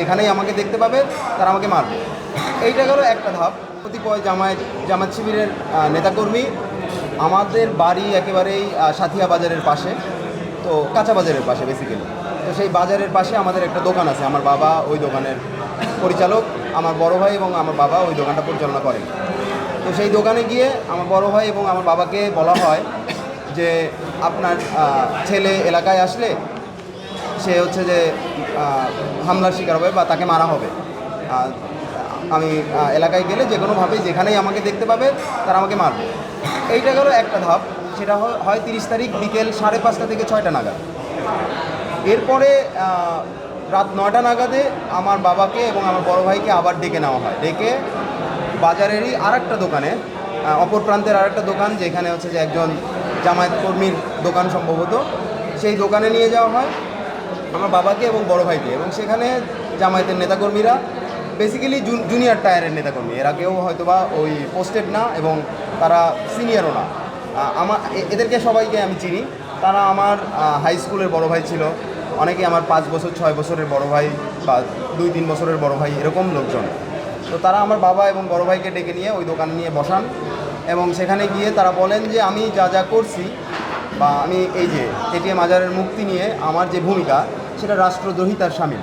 এখানেই আমাকে দেখতে পাবে, তারা আমাকে মারবে। এইটা গেল একটা ধাপ। কতিপয় জামাত শিবিরের নেতাকর্মী আমাদের বাড়ি একেবারেই সাথিয়া বাজারের পাশে, তো কাঁচা বাজারের পাশে বেসিক্যালি। তো সেই বাজারের পাশে আমাদের একটা দোকান আছে, আমার বাবা ওই দোকানের পরিচালক, আমার বড় ভাই এবং আমার বাবা ওই দোকানটা পরিচালনা করেন। তো সেই দোকানে গিয়ে আমার বড় ভাই এবং আমার বাবাকে বলা হয় যে আপনার ছেলে এলাকায় আসলে সে হচ্ছে যে হামলার শিকার হবে বা তাকে মারা হবে। আমি এলাকায় গেলে যে কোনোভাবেই যেখানেই আমাকে দেখতে পাবে, তারা আমাকে মারবে। এইটা গেল একটা ধাপ। সেটা হয় 30 তারিখ বিকেল 5:30 থেকে 6টা নাগাদ। এরপরে রাত 9টা নাগাদে আমার বাবাকে এবং আমার বড় ভাইকে আবার ডেকে নেওয়া হয়। ডেকে বাজারেরই আরেকটা দোকানে, অপর প্রান্তের আরেকটা দোকান যেখানে হচ্ছে যে একজন জামায়াত কর্মীর দোকান সম্ভবত, সেই দোকানে নিয়ে যাওয়া হয় আমার বাবাকে এবং বড় ভাইকে। এবং সেখানে জামায়াতের নেতাকর্মীরা বেসিক্যালি জুনিয়র টায়ারের নেতাকর্মী, এরা কেউ হয়তো বা ওই পোস্টেড না এবং তারা সিনিয়রও না। এদেরকে সবাইকে আমি চিনি। তারা আমার হাই স্কুলের বড় ভাই ছিল, অনেকে আমার 5 বছর 6 বছরের বড় ভাই বা 2-3 বছরের বড় ভাই, এরকম লোকজন। তো তারা আমার বাবা এবং বড় ভাইকে ডেকে নিয়ে ওই দোকানে নিয়ে বসান এবং সেখানে গিয়ে তারা বলেন যে আমি যা যা করছি বা আমি এই যে এটিএম আজারের মুক্তি নিয়ে আমার যে ভূমিকা, সেটা রাষ্ট্রদ্রোহিতার শামিল।